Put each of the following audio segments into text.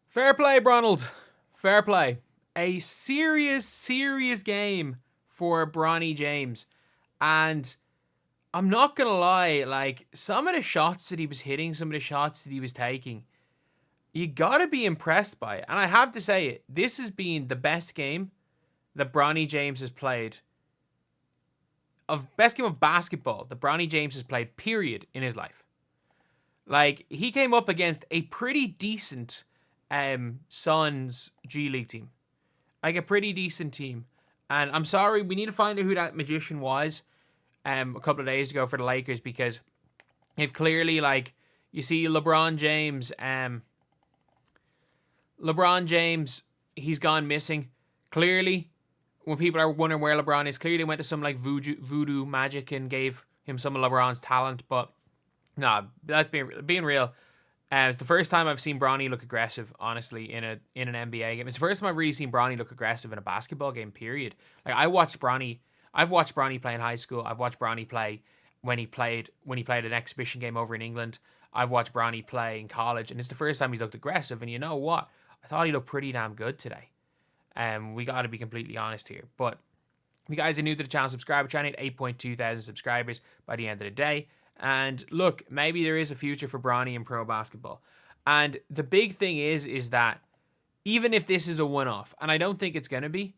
Fair play, Bronald. Fair play. A serious game for Bronny James. And I'm not going to lie, like, some of the shots that he was hitting, some of the shots that he was taking, you got to be impressed by it. And I have to say it, this has been the best game that Bronny James has played. Best game of basketball that Bronny James has played, period, in his life. Like, he came up against a pretty decent Suns G League team. Like, a pretty decent team. And I'm sorry, we need to find out who that magician was a couple of days ago for the Lakers, because they've clearly, like, you see LeBron James, he's gone missing. Clearly, when people are wondering where LeBron is, clearly they went to some, like, voodoo magic and gave him some of LeBron's talent. But, nah, that's being real. It's the first time I've seen Bronny look aggressive, honestly, in an NBA game. It's the first time I've really seen Bronny look aggressive in a basketball game, period. Like, I've watched Bronny play in high school. I've watched Bronny play when he played an exhibition game over in England. I've watched Bronny play in college, and it's the first time he's looked aggressive. And you know what? I thought he looked pretty damn good today. We got to be completely honest here. But if you guys are new to the channel, subscribe. We're trying to hit 8.2 thousand subscribers by the end of the day. And look, maybe there is a future for Bronny in pro basketball. And the big thing is that even if this is a one-off, and I don't think it's going to be,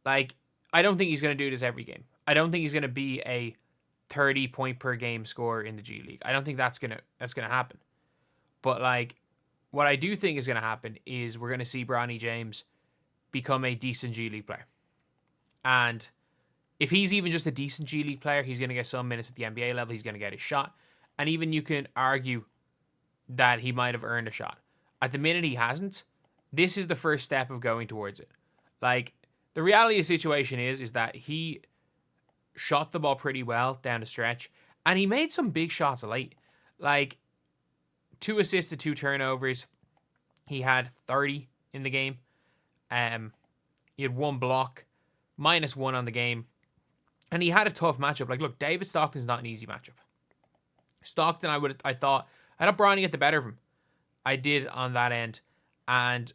like, I don't think he's going to do this every game. I don't think he's going to be a 30-point per game scorer in the G League. I don't think that's going to happen. But, like, what I do think is going to happen is we're going to see Bronny James become a decent G League player. And if he's even just a decent G League player, he's going to get some minutes at the NBA level. He's going to get his shot. And even you can argue that he might have earned a shot. At the minute, he hasn't. This is the first step of going towards it. Like, the reality of the situation is that he shot the ball pretty well down the stretch. And he made some big shots late. Like, 2 assists to 2 turnovers. He had 30 in the game. He had 1 block. -1 on the game. And he had a tough matchup. Like, look, David Stockton's not an easy matchup. Stockton, I thought Bronny get the better of him. I did on that end. And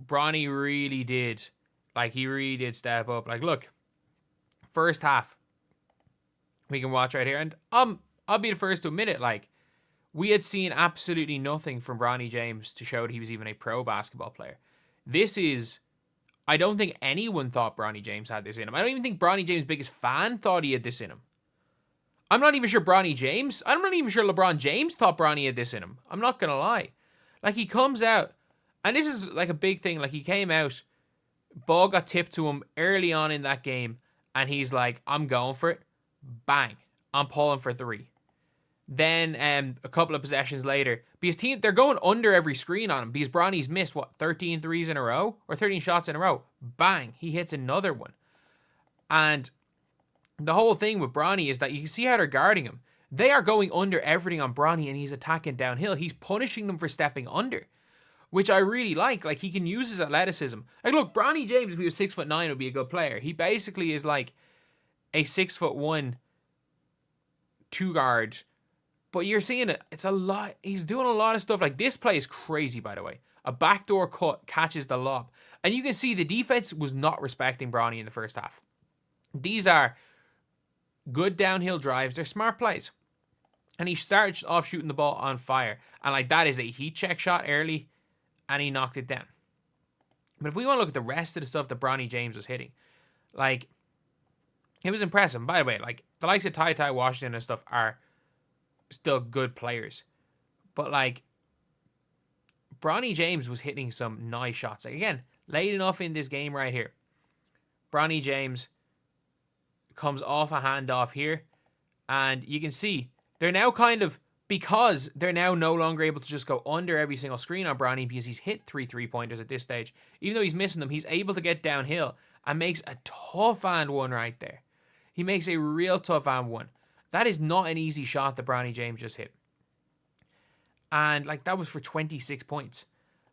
Bronny really did. Like, he really did step up. Like, look, first half, we can watch right here. And I'll be the first to admit it. Like, we had seen absolutely nothing from Bronny James to show that he was even a pro basketball player. I don't think anyone thought Bronny James had this in him. I don't even think Bronny James' biggest fan thought he had this in him. I'm not even sure I'm not even sure LeBron James thought Bronny had this in him. I'm not going to lie. Like, he comes out, and this is like a big thing. Like, he came out, ball got tipped to him early on in that game, and he's like, I'm going for it. Bang. I'm pulling for 3. Then a couple of possessions later, because they're going under every screen on him, because Bronny's missed, 13 threes in a row? Or 13 shots in a row. Bang, he hits another one. And the whole thing with Bronny is that you can see how they're guarding him. They are going under everything on Bronny, and he's attacking downhill. He's punishing them for stepping under, which I really like. Like, he can use his athleticism. Like, look, Bronny James, if he was 6'9", would be a good player. He basically is like a 6'1" 2-guard. But you're seeing it. It's a lot. He's doing a lot of stuff. Like, this play is crazy, by the way. A backdoor cut catches the lob. And you can see the defense was not respecting Bronny in the first half. These are good downhill drives. They're smart plays. And he started off shooting the ball on fire. And, like, that is a heat check shot early. And he knocked it down. But if we want to look at the rest of the stuff that Bronny James was hitting, like, it was impressive. By the way, like, the likes of Ty Washington and stuff are still good players. But, like, Bronny James was hitting some nice shots. Like, again, late enough in this game right here. Bronny James comes off a handoff here. And you can see they're now kind of, because they're now no longer able to just go under every single screen on Bronny, because he's hit 3 3-pointers at this stage. Even though he's missing them, he's able to get downhill and makes a tough and one right there. He makes a real tough and one. That is not an easy shot that Bronny James just hit. And, like, that was for 26 points.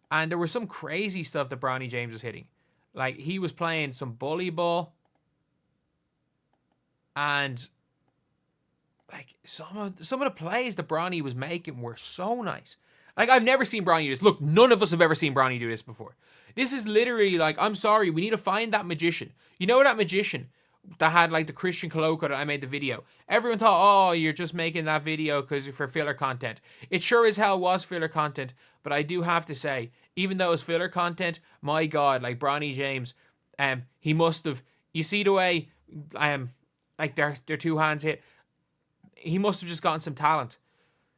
And there was some crazy stuff that Bronny James was hitting. Like, he was playing some bully ball. And, like, some of the plays that Bronny was making were so nice. Like, I've never seen Bronny do this. Look, none of us have ever seen Bronny do this before. This is literally like, I'm sorry, we need to find that magician. You know that magician that had like the Christian Coloco that I made the video? Everyone thought, oh, you're just making that video because for filler content. It sure as hell was filler content, but I do have to say, even though it's filler content, my God, like Bronny James, he must have, you see the way, like their two hands hit, he must have just gotten some talent.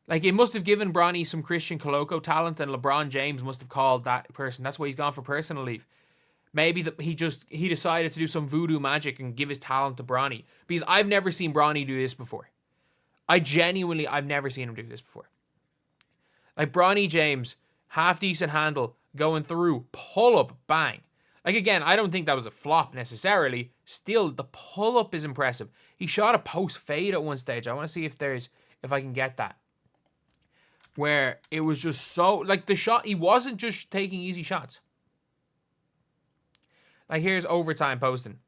Like, it must have given Bronny some Christian Coloco talent, and LeBron James must have called that person. That's why he's gone for personal leave. Maybe he decided to do some voodoo magic and give his talent to Bronny. Because I've never seen Bronny do this before. I've never seen him do this before. Like, Bronny James, half decent handle, going through, pull up, bang. Like, again, I don't think that was a flop necessarily. Still, the pull up is impressive. He shot a post fade at one stage. I want to see if I can get that. Where it was just so, like, the shot, he wasn't just taking easy shots. Like, here's overtime posting.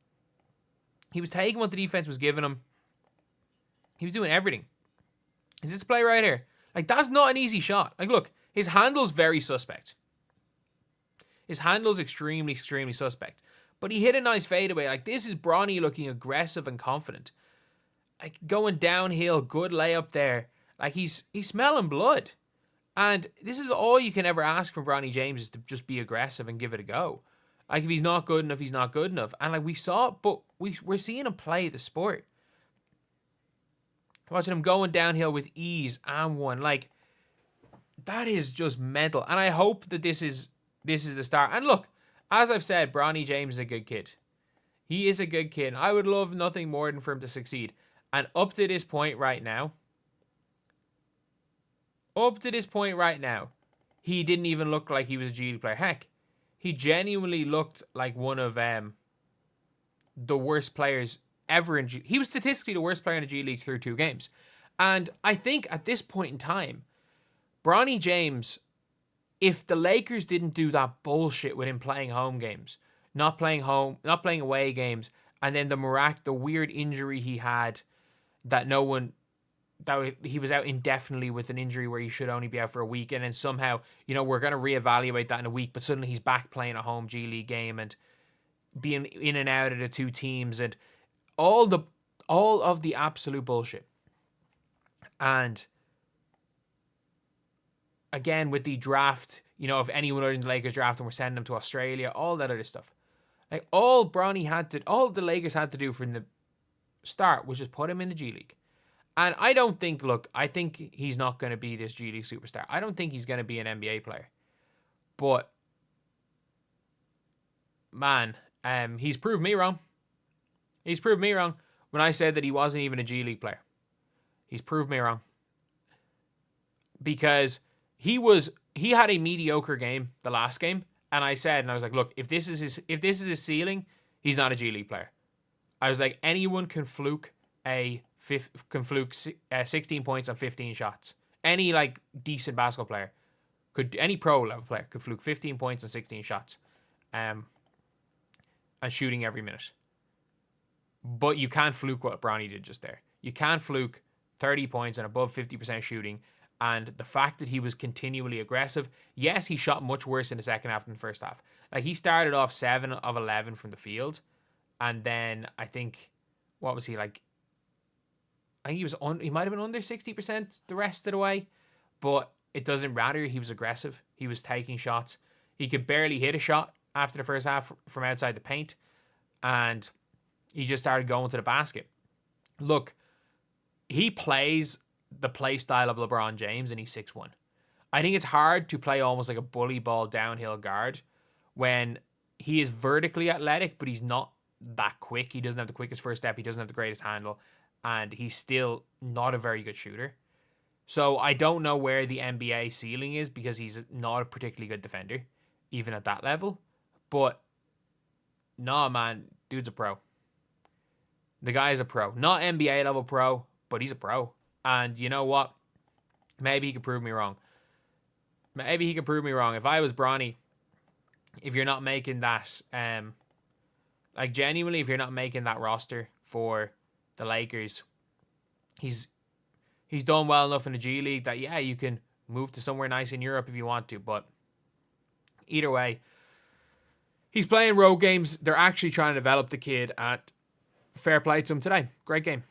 He was taking what the defense was giving him. He was doing everything. Is this play right here? Like, that's not an easy shot. Like, look, his handle's very suspect. His handle's extremely, extremely suspect. But he hit a nice fadeaway. Like, this is Bronny looking aggressive and confident. Like, going downhill, good layup there. Like, he's smelling blood. And this is all you can ever ask from Bronny James, is to just be aggressive and give it a go. Like, if he's not good enough, he's not good enough. And, like, we saw it, but we're seeing him play the sport. Watching him going downhill with ease and one. Like, that is just mental. And I hope that this is the start. And look, as I've said, Bronny James is a good kid. He is a good kid. I would love nothing more than for him to succeed. And up to this point right now, he didn't even look like he was a G League player. Heck, he genuinely looked like one of the worst players ever in G League. He was statistically the worst player in the G League through 2 games. And I think at this point in time, Bronny James, if the Lakers didn't do that bullshit with him playing home games, not playing away games, and then the weird injury he had that he was out indefinitely with an injury where he should only be out for a week, and then somehow, we're going to reevaluate that in a week, but suddenly he's back playing a home G League game and being in and out of the 2 teams and all of the absolute bullshit. And again, with the draft, if anyone other than the Lakers draft and we're sending them to Australia, all that other stuff. Like, all the Lakers had to do from the start was just put him in the G League. And I think he's not going to be this G League superstar. I don't think he's going to be an NBA player. But, man, he's proved me wrong. He's proved me wrong when I said that he wasn't even a G League player. He's proved me wrong. Because he had a mediocre game the last game, and I was like, look, if this is his ceiling, he's not a G League player. I was like, anyone can fluke 16 points on 15 shots. Any like decent basketball player any pro level player could fluke 15 points on 16 shots, and shooting every minute. But you can't fluke what Bronny did just there. You can't fluke 30 points and above 50% shooting. And the fact that he was continually aggressive, yes, he shot much worse in the second half than the first half. Like, he started off 7 of 11 from the field, and then I think, what was he like? I think he might have been under 60% the rest of the way, but it doesn't matter. He was aggressive. He was taking shots. He could barely hit a shot after the first half from outside the paint, and he just started going to the basket. Look, he plays the play style of LeBron James, and he's 6'1". I think it's hard to play almost like a bully ball downhill guard when he is vertically athletic, but he's not that quick. He doesn't have the quickest first step. He doesn't have the greatest handle, and he's still not a very good shooter. So I don't know where the NBA ceiling is, because he's not a particularly good defender, even at that level. But nah, man, dude's a pro. The guy is a pro. Not NBA level pro, but he's a pro. And you know what? Maybe he could prove me wrong. If I was Bronny, if you're not making that, genuinely, if you're not making that roster for the Lakers, he's done well enough in the G League that, yeah, you can move to somewhere nice in Europe if you want to. But either way, he's playing road games. They're actually trying to develop the kid, at fair play to him today. Great game.